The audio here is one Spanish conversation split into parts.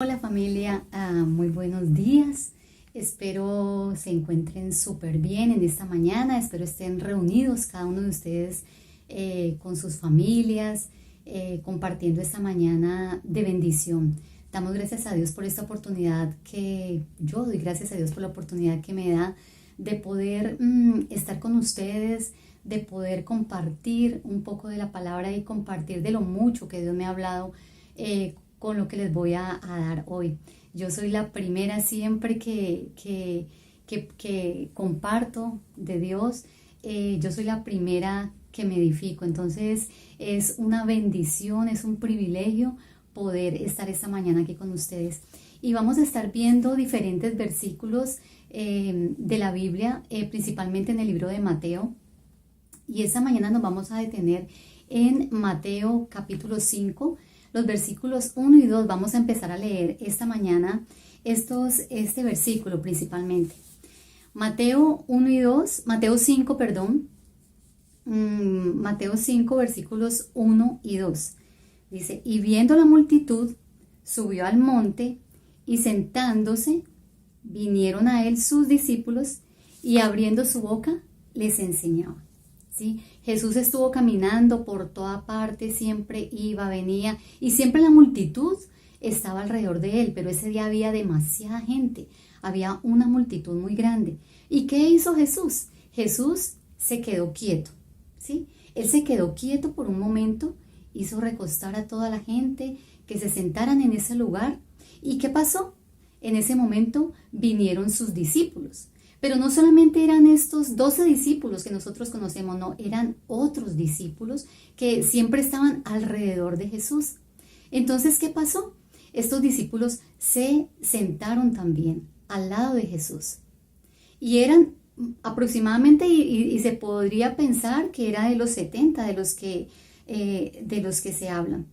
Hola familia, muy buenos días. Espero se encuentren súper bien en esta mañana. Espero estén reunidos cada uno de ustedes con sus familias, compartiendo esta mañana de bendición. Damos gracias a Dios por esta oportunidad yo doy gracias a Dios por la oportunidad que me da de poder estar con ustedes, de poder compartir un poco de la palabra y compartir de lo mucho que Dios me ha hablado con lo que les voy a dar hoy. Yo soy la primera siempre que comparto de Dios. Yo soy la primera que me edifico. Entonces es una bendición, es un privilegio poder estar esta mañana aquí con ustedes. Y vamos a estar viendo diferentes versículos de la Biblia, principalmente en el libro de Mateo. Y esta mañana nos vamos a detener en Mateo capítulo 5, los versículos 1 y 2. Vamos a empezar a leer esta mañana este versículo principalmente. Mateo 1 y 2, Mateo 5, perdón. Mateo 5, versículos 1 y 2. Dice, y viendo la multitud, subió al monte y sentándose, vinieron a él sus discípulos y abriendo su boca, les enseñaba. ¿Sí? Jesús estuvo caminando por toda parte, siempre iba, venía y siempre la multitud estaba alrededor de él, pero ese día había demasiada gente, había una multitud muy grande. ¿Y qué hizo Jesús? Jesús se quedó quieto, ¿sí? Él se quedó quieto por un momento, hizo recostar a toda la gente, que se sentaran en ese lugar. ¿Y qué pasó? En ese momento vinieron sus discípulos. Pero no solamente eran estos 12 discípulos que nosotros conocemos, no, eran otros discípulos que siempre estaban alrededor de Jesús. Entonces, ¿qué pasó? Estos discípulos se sentaron también al lado de Jesús. Y eran aproximadamente, y se podría pensar que era de los 70, de los que se hablan.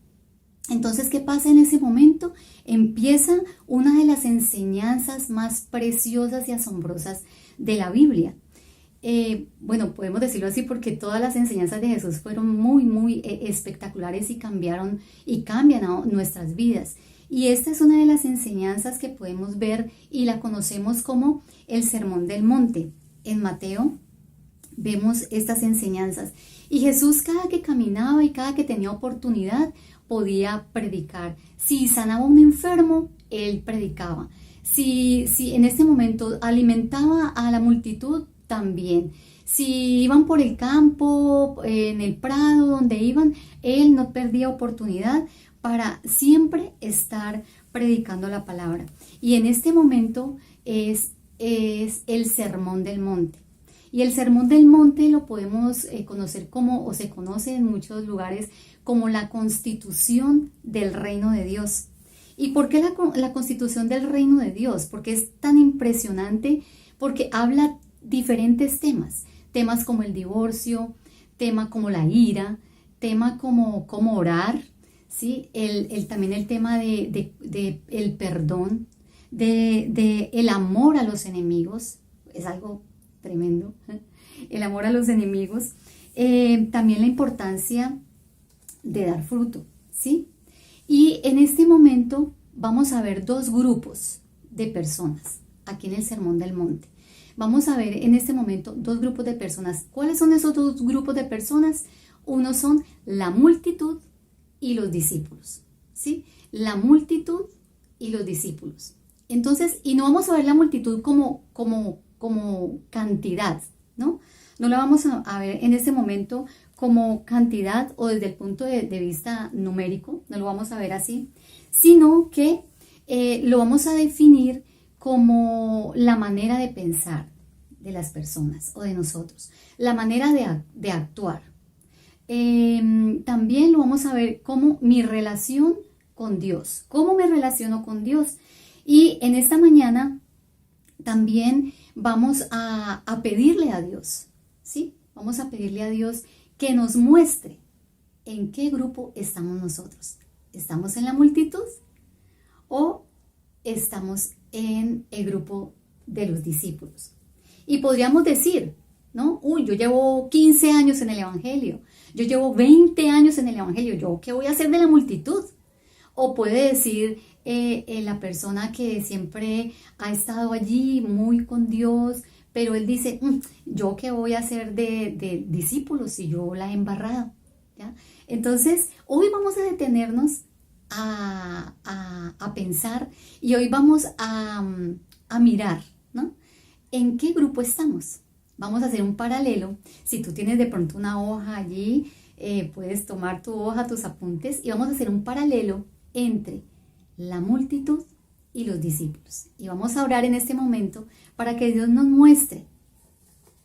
Entonces, ¿qué pasa en ese momento? Empieza una de las enseñanzas más preciosas y asombrosas de la Biblia. Bueno, podemos decirlo así porque todas las enseñanzas de Jesús fueron muy espectaculares y cambian nuestras vidas. Y esta es una de las enseñanzas que podemos ver y la conocemos como el Sermón del Monte. En Mateo vemos estas enseñanzas. Y Jesús, cada que caminaba y cada que tenía oportunidad, podía predicar. Si sanaba a un enfermo, él predicaba. Si en este momento alimentaba a la multitud, también. Si iban por el campo, en el prado, donde iban, él no perdía oportunidad para siempre estar predicando la palabra. Y en este momento es el Sermón del Monte. Y el Sermón del Monte lo podemos conocer como, o se conoce en muchos lugares, como la constitución del reino de Dios. ¿Y por qué la constitución del reino de Dios? Porque es tan impresionante, porque habla diferentes temas como el divorcio, tema como la ira, tema como cómo orar, ¿sí? También el tema de el perdón, de el amor a los enemigos, es algo tremendo, el amor a los enemigos, también la importancia de dar fruto, ¿sí? Y en este momento vamos a ver dos grupos de personas aquí en el Sermón del Monte. Vamos a ver en este momento dos grupos de personas. ¿Cuáles son esos dos grupos de personas? Uno son la multitud y los discípulos, ¿sí? La multitud y los discípulos. Entonces, y no vamos a ver la multitud como cantidad, ¿no? No la vamos a ver en este momento como cantidad o desde el punto de vista numérico, no lo vamos a ver así, sino que lo vamos a definir como la manera de pensar de las personas o de nosotros, la manera de actuar. También lo vamos a ver como mi relación con Dios, cómo me relaciono con Dios. Y en esta mañana también vamos a pedirle a Dios, ¿sí? Vamos a pedirle a Dios que nos muestre en qué grupo estamos nosotros. ¿Estamos en la multitud o estamos en el grupo de los discípulos? Y podríamos decir, ¿no? Yo llevo 15 años en el Evangelio, yo llevo 20 años en el Evangelio, ¿yo qué voy a hacer de la multitud? O puede decir la persona que siempre ha estado allí muy con Dios, pero él dice, ¿yo qué voy a hacer de discípulos si yo la he embarrado? ¿Ya? Entonces, hoy vamos a detenernos a pensar y hoy vamos a mirar, ¿no? ¿En qué grupo estamos? Vamos a hacer un paralelo. Si tú tienes de pronto una hoja allí, puedes tomar tu hoja, tus apuntes y vamos a hacer un paralelo entre la multitud y los discípulos. Y vamos a orar en este momento para que Dios nos muestre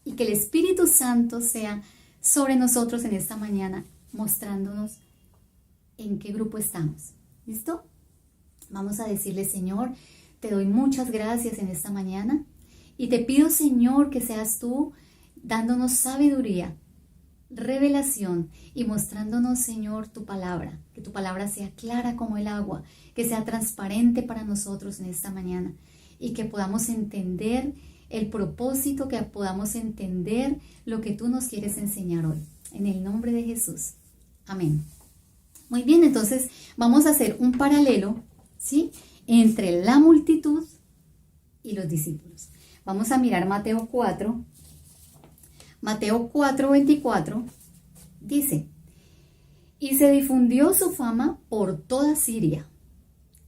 y que el Espíritu Santo sea sobre nosotros en esta mañana, mostrándonos en qué grupo estamos. ¿Listo? Vamos a decirle, Señor, te doy muchas gracias en esta mañana y te pido, Señor, que seas tú dándonos sabiduría, revelación y mostrándonos, Señor, tu palabra, que tu palabra sea clara como el agua, que sea transparente para nosotros en esta mañana y que podamos entender el propósito, que podamos entender lo que tú nos quieres enseñar hoy. En el nombre de Jesús. Amén. Muy bien, entonces vamos a hacer un paralelo, ¿sí?, entre la multitud y los discípulos. Vamos a mirar Mateo 4. Mateo 4:24 dice, y se difundió su fama por toda Siria,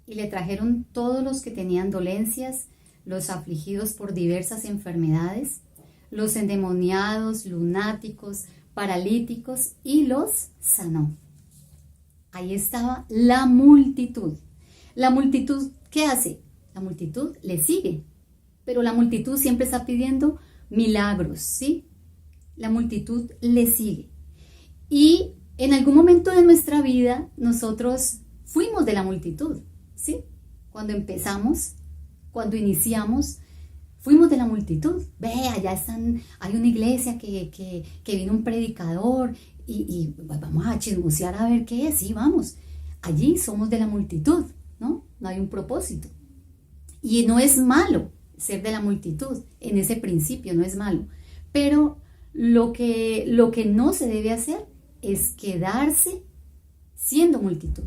y le trajeron todos los que tenían dolencias, los afligidos por diversas enfermedades, los endemoniados, lunáticos, paralíticos, y los sanó. Ahí estaba la multitud. La multitud, ¿qué hace? La multitud le sigue, pero la multitud siempre está pidiendo milagros, ¿sí? La multitud le sigue. Y en algún momento de nuestra vida nosotros fuimos de la multitud, ¿sí? Cuando empezamos, cuando iniciamos, fuimos de la multitud. Ve, allá hay una iglesia que vino un predicador y vamos a chismosear a ver qué es. Sí, vamos. Allí somos de la multitud, ¿no? No hay un propósito. Y no es malo ser de la multitud, en ese principio no es malo. Pero lo que no se debe hacer es quedarse siendo multitud,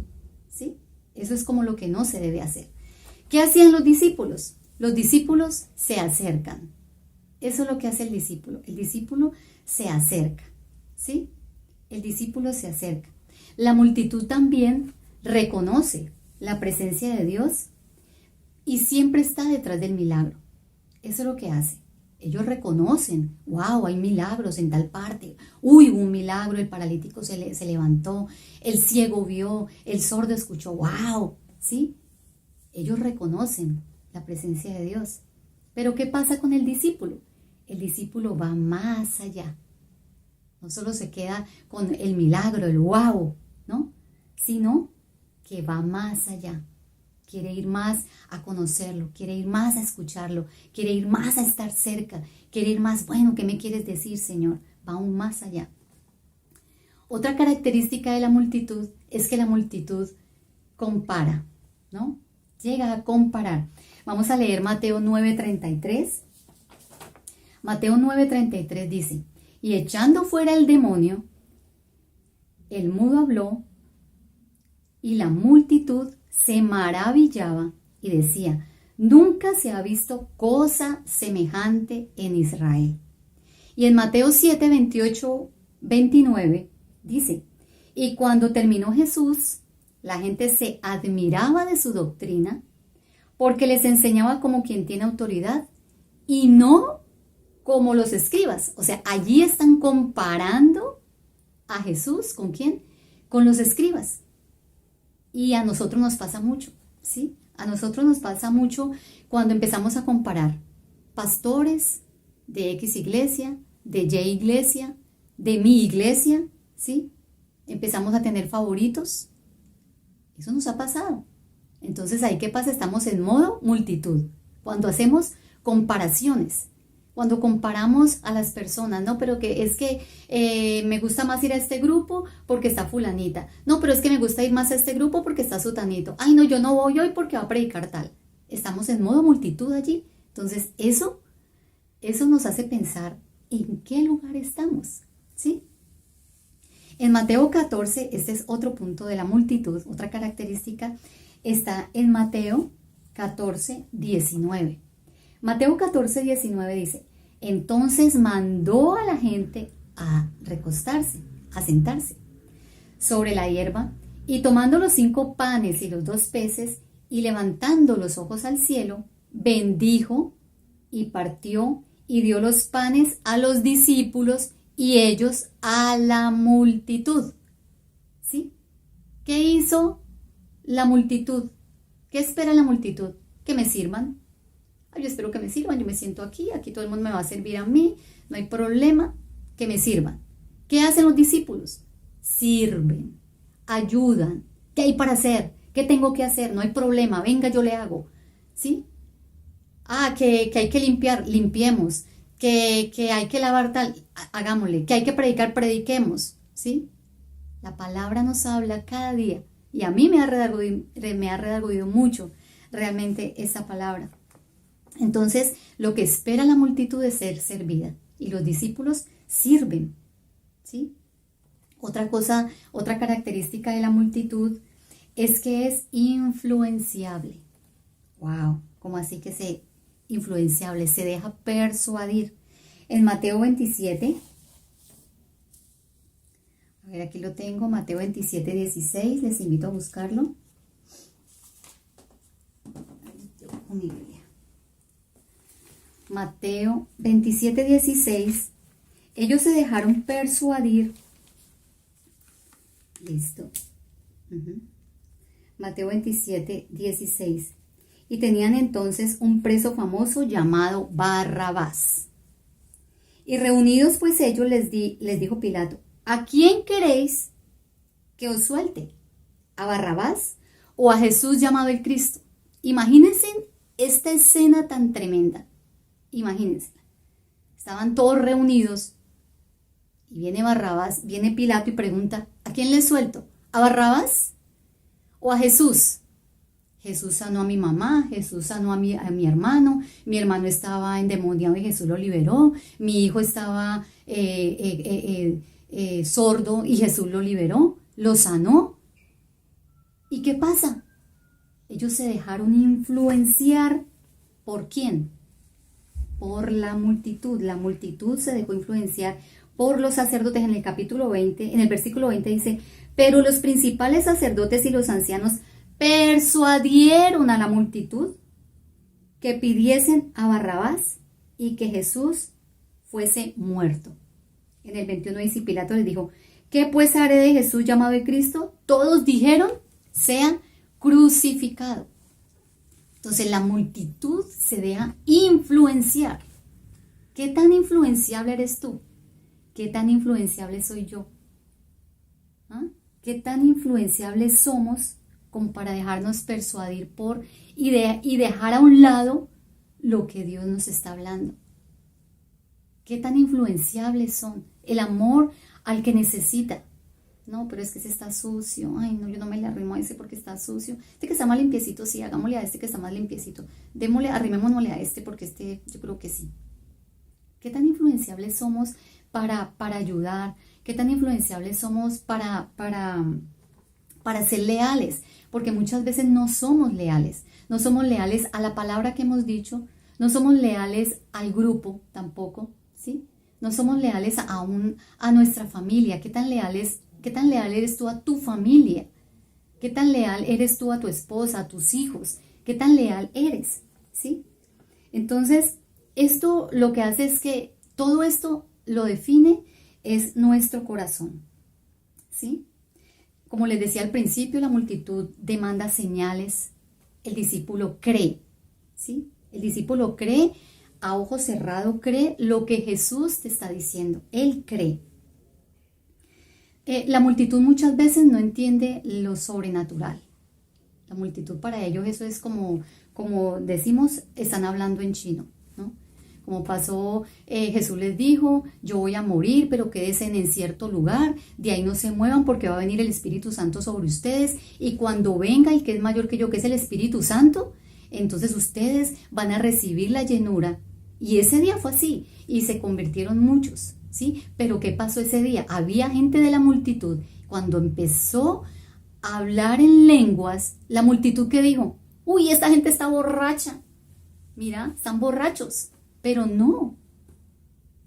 ¿sí? Eso es como lo que no se debe hacer. ¿Qué hacían los discípulos? Los discípulos se acercan. Eso es lo que hace el discípulo. El discípulo se acerca, ¿sí? El discípulo se acerca. La multitud también reconoce la presencia de Dios y siempre está detrás del milagro. Eso es lo que hace. Ellos reconocen, wow, hay milagros en tal parte. Uy, hubo un milagro, el paralítico se levantó, el ciego vio, el sordo escuchó, wow, ¿sí? Ellos reconocen la presencia de Dios. Pero ¿qué pasa con el discípulo? El discípulo va más allá. No solo se queda con el milagro, el wow, ¿no? Sino que va más allá. Quiere ir más a conocerlo, quiere ir más a escucharlo, quiere ir más a estar cerca, quiere ir más, bueno, ¿qué me quieres decir, Señor? Va aún más allá. Otra característica de la multitud es que la multitud compara, ¿no? Llega a comparar. Vamos a leer Mateo 9:33. Mateo 9:33 dice, y echando fuera el demonio, el mudo habló y la multitud se maravillaba y decía, nunca se ha visto cosa semejante en Israel. Y en Mateo 7:28-29 dice, y cuando terminó Jesús, la gente se admiraba de su doctrina, porque les enseñaba como quien tiene autoridad y no como los escribas. O sea, allí están comparando a Jesús, ¿con quién? Con los escribas. Y a nosotros nos pasa mucho, ¿sí? A nosotros nos pasa mucho cuando empezamos a comparar pastores de X iglesia, de Y iglesia, de mi iglesia, ¿sí? Empezamos a tener favoritos. Eso nos ha pasado. Entonces, ¿ahí qué pasa? Estamos en modo multitud. Cuando hacemos comparaciones, cuando comparamos a las personas, no, pero que es que me gusta más ir a este grupo porque está fulanita. No, pero es que me gusta ir más a este grupo porque está sutanito. Ay, no, yo no voy hoy porque va a predicar tal. Estamos en modo multitud allí. Entonces, eso nos hace pensar en qué lugar estamos, ¿sí? En Mateo 14, este es otro punto de la multitud, otra característica, está en Mateo 14, 19. Mateo 14, 19 dice, entonces mandó a la gente a recostarse, a sentarse sobre la hierba, y tomando los 5 panes y los 2 peces, y levantando los ojos al cielo, bendijo y partió y dio los panes a los discípulos y ellos a la multitud. ¿Sí? ¿Qué hizo la multitud? ¿Qué espera la multitud? Que me sirvan. Ay, yo espero que me sirvan, yo me siento aquí todo el mundo me va a servir a mí, no hay problema, que me sirvan. ¿Qué hacen los discípulos? Sirven, ayudan. ¿Qué hay para hacer? ¿Qué tengo que hacer? No hay problema, venga, yo le hago. ¿Sí? Que hay que limpiar, limpiemos. Que hay que lavar tal, hagámosle. Que hay que predicar, prediquemos. ¿Sí? La palabra nos habla cada día. Y a mí me ha redarguido mucho realmente esa palabra. Entonces, lo que espera la multitud es ser servida. Y los discípulos sirven. ¿Sí? Otra cosa, otra característica de la multitud es que es influenciable. ¡Wow! ¿Cómo así que se influenciable? Se deja persuadir. En Mateo 27, a ver, aquí lo tengo, Mateo 27, 16, les invito a buscarlo. Mi Biblia. Mateo 27, 16, ellos se dejaron persuadir. Listo. Mateo 27, 16. Y tenían entonces un preso famoso llamado Barrabás. Y reunidos pues ellos les dijo Pilato, ¿a quién queréis que os suelte? ¿A Barrabás o a Jesús llamado el Cristo? Imagínense esta escena tan tremenda. Imagínense. Estaban todos reunidos y viene Barrabás, viene Pilato y pregunta, ¿a quién le suelto? ¿A Barrabás o a Jesús? Jesús sanó a mi mamá, Jesús sanó a mi hermano, mi hermano estaba endemoniado y Jesús lo liberó, mi hijo estaba sordo y Jesús lo liberó, lo sanó. ¿Y qué pasa? Ellos se dejaron influenciar. ¿Por quién? Por la multitud. La multitud se dejó influenciar por los sacerdotes. En el capítulo 20, en el versículo 20 dice, pero los principales sacerdotes y los ancianos persuadieron a la multitud que pidiesen a Barrabás y que Jesús fuese muerto. En el 21 dice, Pilato les dijo, ¿qué pues haré de Jesús llamado el Cristo? Todos dijeron, sea crucificado. Entonces la multitud se deja influenciar. ¿Qué tan influenciable eres tú? ¿Qué tan influenciable soy yo? ¿Ah? ¿Qué tan influenciables somos como para dejarnos persuadir y dejar a un lado lo que Dios nos está hablando? ¿Qué tan influenciables son? El amor al que necesita. No, pero es que ese está sucio. Ay, no, yo no me le arrimo a ese porque está sucio. Este que está más limpiecito, sí, hagámosle a este que está más limpiecito. Arrimémosle a este porque este, yo creo que sí. ¿Qué tan influenciables somos para ayudar? ¿Qué tan influenciables somos para ser leales? Porque muchas veces no somos leales. No somos leales a la palabra que hemos dicho. No somos leales al grupo tampoco, ¿sí? No somos leales a nuestra familia. ¿Qué tan leal eres tú a tu familia? ¿Qué tan leal eres tú a tu esposa, a tus hijos? ¿Qué tan leal eres? ¿Sí? Entonces, esto lo que hace es que todo esto lo define es nuestro corazón. ¿Sí? Como les decía al principio, la multitud demanda señales. El discípulo cree. ¿Sí? El discípulo cree, a ojo cerrado cree lo que Jesús te está diciendo. Él cree. La multitud muchas veces no entiende lo sobrenatural. La multitud para ellos eso es como decimos, están hablando en chino, ¿no? Como pasó, Jesús les dijo, yo voy a morir, pero quédense en cierto lugar, de ahí no se muevan porque va a venir el Espíritu Santo sobre ustedes y cuando venga el que es mayor que yo, que es el Espíritu Santo, entonces ustedes van a recibir la llenura. Y ese día fue así y se convirtieron muchos, ¿sí? Pero ¿qué pasó ese día? Había gente de la multitud. Cuando empezó a hablar en lenguas, la multitud que dijo, uy, esta gente está borracha. Mira, están borrachos. Pero no,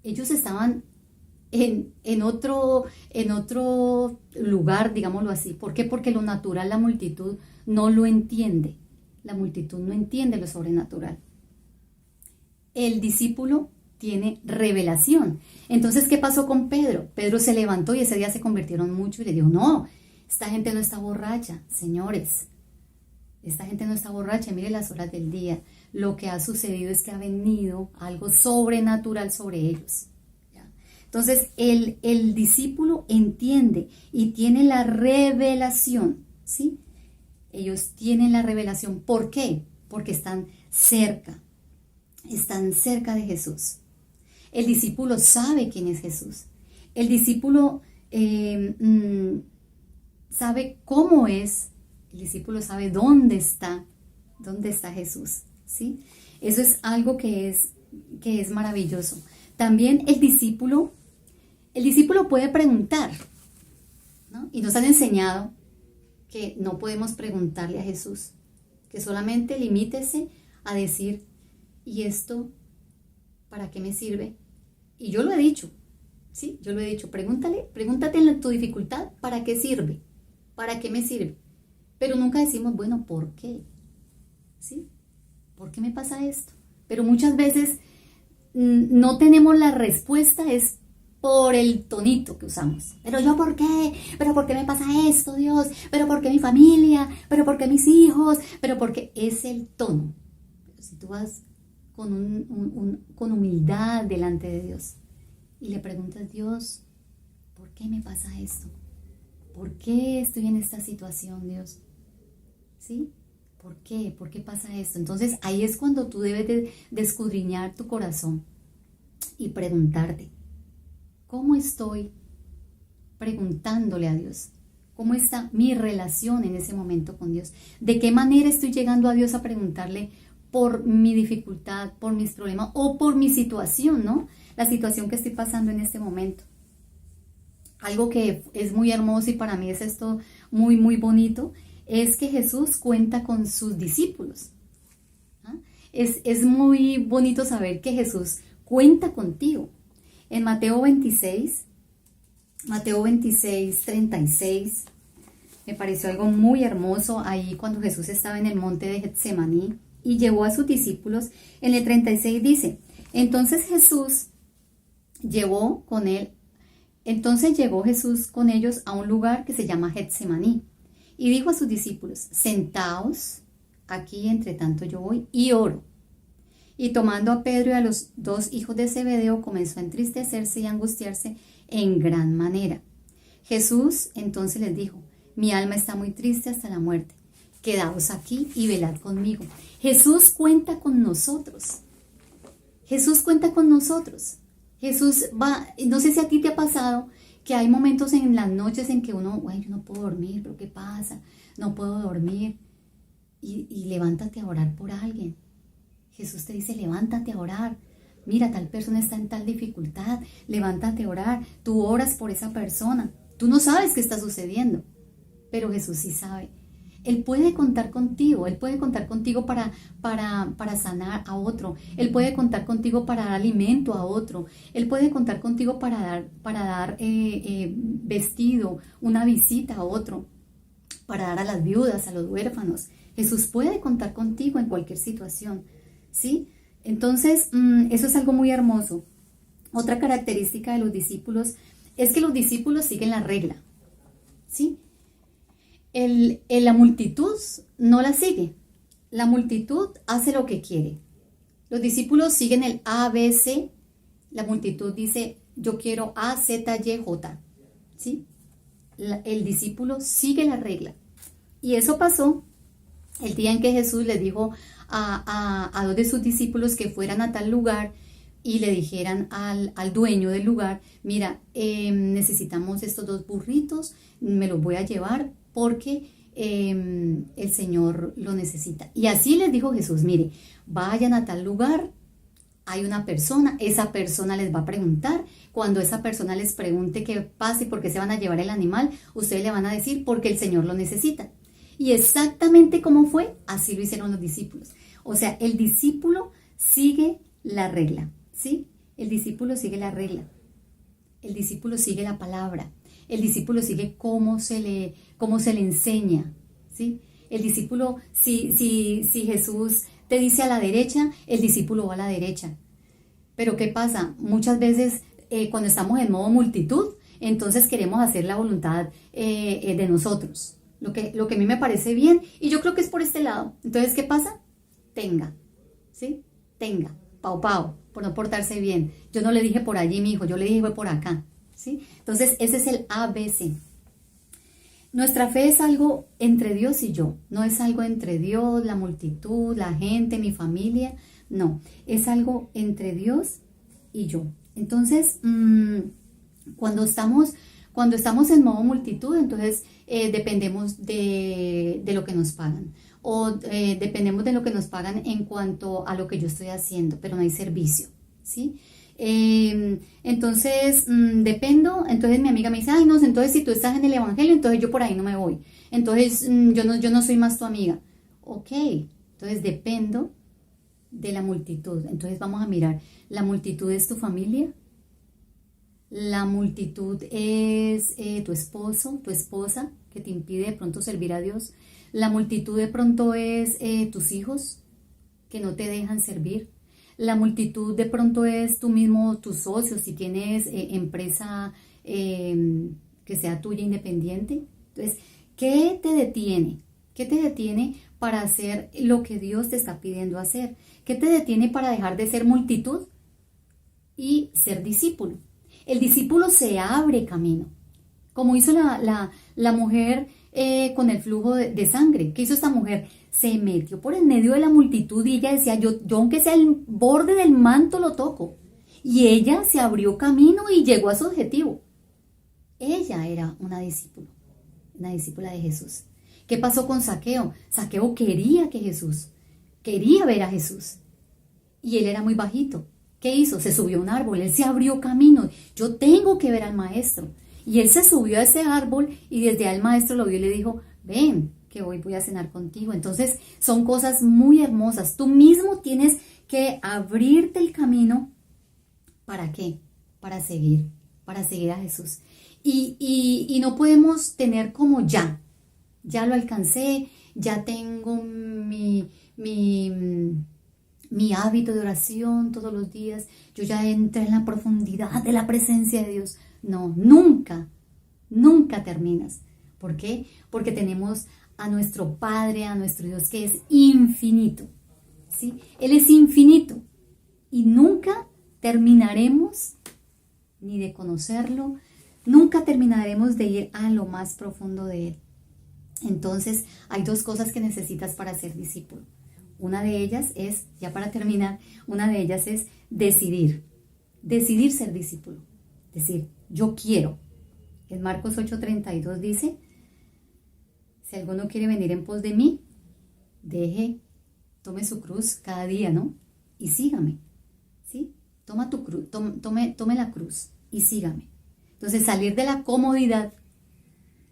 ellos estaban en otro lugar, digámoslo así. ¿Por qué? Porque lo natural la multitud no lo entiende. La multitud no entiende lo sobrenatural. El discípulo tiene revelación. Entonces, ¿qué pasó con Pedro? Pedro se levantó y ese día se convirtieron mucho y le dijo, no, esta gente no está borracha, señores. Esta gente no está borracha, mire las horas del día. Lo que ha sucedido es que ha venido algo sobrenatural sobre ellos. ¿Ya? Entonces, el discípulo entiende y tiene la revelación, ¿sí? Ellos tienen la revelación. ¿Por qué? Porque están cerca de Jesús. El discípulo sabe quién es Jesús. El discípulo sabe cómo es. El discípulo sabe dónde está Jesús, ¿sí? Eso es algo que es maravilloso. También el discípulo puede preguntar, ¿no? Y nos han enseñado que no podemos preguntarle a Jesús, que solamente limítese a decir, ¿y esto para qué me sirve? Y yo lo he dicho, ¿sí? Yo lo he dicho, pregúntate en tu dificultad, ¿para qué sirve? ¿Para qué me sirve? Pero nunca decimos, bueno, ¿por qué? ¿Sí? ¿Por qué me pasa esto? Pero muchas veces no tenemos la respuesta, es por el tonito que usamos. ¿Pero yo por qué? ¿Pero por qué me pasa esto, Dios? ¿Pero por qué mi familia? ¿Pero por qué mis hijos? ¿Pero por qué? Es el tono. Pero si tú vas con humildad delante de Dios y le preguntas, Dios, ¿por qué me pasa esto? ¿Por qué estoy en esta situación, Dios? ¿Sí? ¿Por qué? ¿Por qué pasa esto? Entonces ahí es cuando tú debes de escudriñar tu corazón y preguntarte, ¿cómo estoy preguntándole a Dios? ¿Cómo está mi relación en ese momento con Dios? ¿De qué manera estoy llegando a Dios a preguntarle por mi dificultad, por mis problemas o por mi situación, ¿no? La situación que estoy pasando en este momento. Algo que es muy hermoso y para mí es esto muy, muy bonito, es que Jesús cuenta con sus discípulos. ¿Ah? Es muy bonito saber que Jesús cuenta contigo. En Mateo 26, 36, me pareció algo muy hermoso ahí cuando Jesús estaba en el monte de Getsemaní y llevó a sus discípulos. En el 36 dice, entonces llegó Jesús con ellos a un lugar que se llama Getsemaní y dijo a sus discípulos, sentaos aquí entre tanto yo voy y oro. Y tomando a Pedro y a los dos hijos de Zebedeo, comenzó a entristecerse y a angustiarse en gran manera. Jesús entonces les dijo, mi alma está muy triste hasta la muerte. Quedaos aquí y velad conmigo. Jesús cuenta con nosotros. Jesús cuenta con nosotros. Jesús va, no sé si a ti te ha pasado que hay momentos en las noches en que uno, yo no puedo dormir, pero ¿qué pasa? No puedo dormir. Y levántate a orar por alguien. Jesús te dice, levántate a orar. Mira, tal persona está en tal dificultad. Levántate a orar. Tú oras por esa persona. Tú no sabes qué está sucediendo, pero Jesús sí sabe. Él puede contar contigo. Él puede contar contigo para sanar a otro. Él puede contar contigo para dar alimento a otro. Él puede contar contigo para dar vestido, una visita a otro, para dar a las viudas, a los huérfanos. Jesús puede contar contigo en cualquier situación, ¿sí? Entonces, eso es algo muy hermoso. Otra característica de los discípulos es que los discípulos siguen la regla, ¿sí? La multitud no la sigue. La multitud hace lo que quiere. Los discípulos siguen el ABC. La multitud dice, yo quiero A, Z, Y, J, ¿sí? El discípulo sigue la regla. Y eso pasó el día en que Jesús le dijo a dos de sus discípulos que fueran a tal lugar y le dijeran al dueño del lugar, mira, necesitamos estos 2 burritos, me los voy a llevar porque el Señor lo necesita. Y así les dijo Jesús, mire, vayan a tal lugar, hay una persona, esa persona les va a preguntar. Cuando esa persona les pregunte qué pasa y por qué se van a llevar el animal, ustedes le van a decir porque el Señor lo necesita. Y exactamente como fue, así lo hicieron los discípulos. O sea, el discípulo sigue la regla, ¿sí? El discípulo sigue la regla. El discípulo sigue la palabra. El discípulo sigue cómo se le enseña, ¿sí? El discípulo, si Jesús te dice a la derecha, el discípulo va a la derecha. Pero ¿qué pasa? Muchas veces cuando estamos en modo multitud, entonces queremos hacer la voluntad de nosotros. Lo que a mí me parece bien, y yo creo que es por este lado. Entonces, ¿qué pasa? Tenga, ¿sí? Tenga, pau, por no portarse bien. Yo no le dije por allí, mi hijo, yo le dije fue por acá, ¿sí? Entonces, ese es el ABC. Nuestra fe es algo entre Dios y yo, no es algo entre Dios, la multitud, la gente, mi familia, no, es algo entre Dios y yo. Entonces, cuando estamos en modo multitud, entonces dependemos de lo que nos pagan, o dependemos de lo que nos pagan en cuanto a lo que yo estoy haciendo, pero no hay servicio, ¿sí? Entonces dependo. Entonces mi amiga me dice, ay no, entonces si tú estás en el evangelio, entonces yo por ahí no me voy, entonces yo no soy más tu amiga. Ok, entonces dependo de la multitud. Entonces vamos a mirar, la multitud es tu familia, la multitud es tu esposo, tu esposa, que te impide de pronto servir a Dios, la multitud de pronto es tus hijos, que no te dejan servir. La multitud de pronto es tú mismo, tus socios, si tienes empresa que sea tuya independiente. Entonces, ¿qué te detiene? ¿Qué te detiene para hacer lo que Dios te está pidiendo hacer? ¿Qué te detiene para dejar de ser multitud y ser discípulo? El discípulo se abre camino, como hizo la mujer con el flujo de sangre. ¿Qué hizo esta mujer? Se metió por el medio de la multitud y ella decía, yo aunque sea el borde del manto lo toco. Y ella se abrió camino y llegó a su objetivo. Ella era una discípula de Jesús. ¿Qué pasó con Zaqueo? Zaqueo quería ver a Jesús. Y él era muy bajito. ¿Qué hizo? Se subió a un árbol, él se abrió camino. Yo tengo que ver al maestro. Y él se subió a ese árbol y desde ahí el maestro lo vio y le dijo, ven, que hoy voy a cenar contigo. Entonces son cosas muy hermosas. Tú mismo tienes que abrirte el camino. ¿Para qué? Para seguir a Jesús. Y no podemos tener como ya lo alcancé, ya tengo mi hábito de oración todos los días, yo ya entré en la profundidad de la presencia de Dios. No, nunca terminas. ¿Por qué? Porque tenemos a nuestro Padre, a nuestro Dios que es infinito, ¿sí? Él es infinito y nunca terminaremos ni de conocerlo, nunca terminaremos de ir a lo más profundo de Él. Entonces, hay dos cosas que necesitas para ser discípulo. Una de ellas es, ya para terminar, una de ellas es decidir ser discípulo. Decir, yo quiero. En Marcos 8:32 dice, si alguno quiere venir en pos de mí, tome su cruz cada día, ¿no? Y sígame, ¿sí? Toma tu cruz, tome la cruz y sígame. Entonces, salir de la comodidad,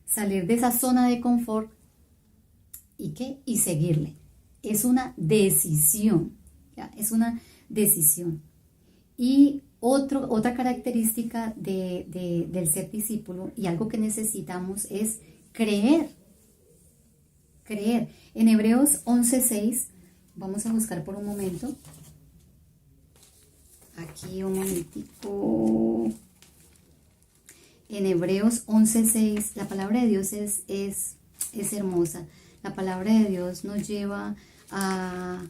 salir de esa zona de confort, y seguirle. Es una decisión, ¿ya? Es una decisión. Y otra característica del ser discípulo y algo que necesitamos es creer. En Hebreos 11:6, vamos a buscar por un momento. Aquí un momentico. En Hebreos 11:6, la palabra de Dios es hermosa. La palabra de Dios nos lleva a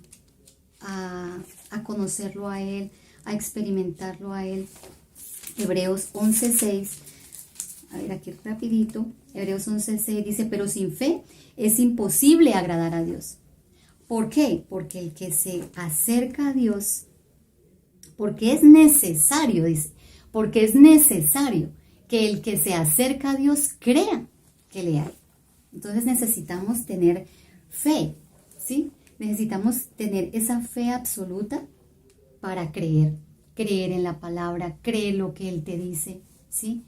conocerlo a Él, a experimentarlo a Él. Hebreos 11:6, a ver aquí rapidito, Hebreos 11:6 dice, pero sin fe es imposible agradar a Dios. ¿Por qué? Porque el que se acerca a Dios, porque es necesario, dice, porque es necesario que el que se acerca a Dios crea que le hay. Entonces necesitamos tener fe, ¿sí? Necesitamos tener esa fe absoluta para creer en la palabra, creer lo que Él te dice, ¿sí?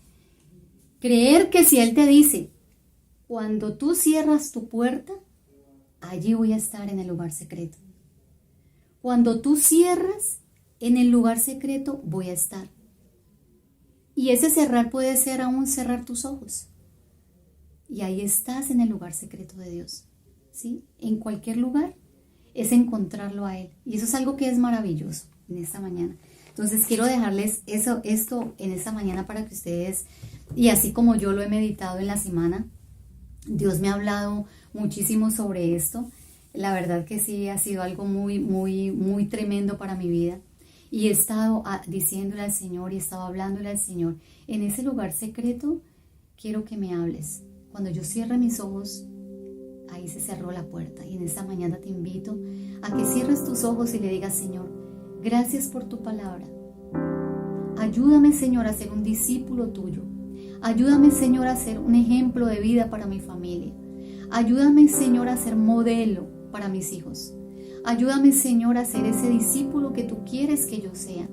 Creer que si Él te dice, cuando tú cierras tu puerta, allí voy a estar en el lugar secreto. Cuando tú cierras en el lugar secreto, voy a estar. Y ese cerrar puede ser aún cerrar tus ojos. Y ahí estás en el lugar secreto de Dios, ¿sí? En cualquier lugar es encontrarlo a Él. Y eso es algo que es maravilloso en esta mañana. Entonces quiero dejarles esto en esta mañana para que ustedes, y así como yo lo he meditado en la semana, Dios me ha hablado muchísimo sobre esto. La verdad que sí, ha sido algo muy, muy, muy tremendo para mi vida. Y he estado diciéndole al Señor y he estado hablándole al Señor. En ese lugar secreto, quiero que me hables. Cuando yo cierre mis ojos, ahí se cerró la puerta. Y en esta mañana te invito a que cierres tus ojos y le digas, Señor, gracias por tu palabra. Ayúdame, Señor, a ser un discípulo tuyo. Ayúdame, Señor, a ser un ejemplo de vida para mi familia. Ayúdame, Señor, a ser modelo para mis hijos. Ayúdame, Señor, a ser ese discípulo que tú quieres que yo sea.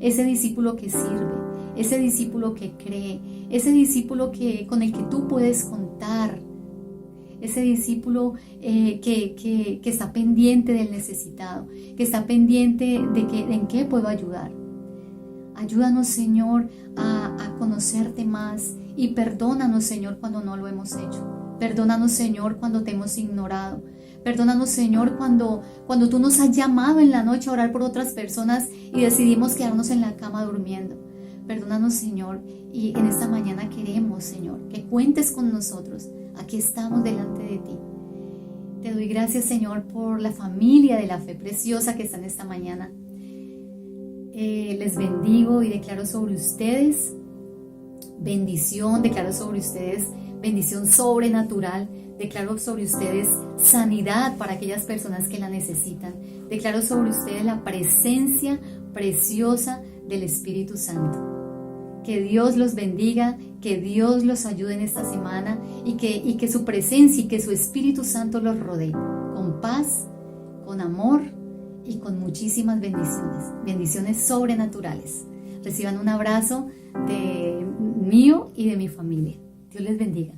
Ese discípulo que sirve, ese discípulo que cree, ese discípulo con el que tú puedes contar. Ese discípulo que está pendiente del necesitado, que está pendiente en qué puedo ayudar. Ayúdanos, Señor, a conocerte más y perdónanos, Señor, cuando no lo hemos hecho. Perdónanos, Señor, cuando te hemos ignorado. Perdónanos, Señor, cuando tú nos has llamado en la noche a orar por otras personas y decidimos quedarnos en la cama durmiendo. Perdónanos, Señor, y en esta mañana queremos, Señor, que cuentes con nosotros. Aquí estamos delante de ti. Te doy gracias, Señor, por la familia de la fe preciosa que está en esta mañana. Les bendigo y declaro sobre ustedes bendición, declaro sobre ustedes bendición sobrenatural, declaro sobre ustedes sanidad para aquellas personas que la necesitan, declaro sobre ustedes la presencia preciosa del Espíritu Santo. Que Dios los bendiga, que Dios los ayude en esta semana y que su presencia y que su Espíritu Santo los rodee con paz, con amor y con muchísimas bendiciones sobrenaturales. Reciban un abrazo mío y de mi familia. Dios les bendiga.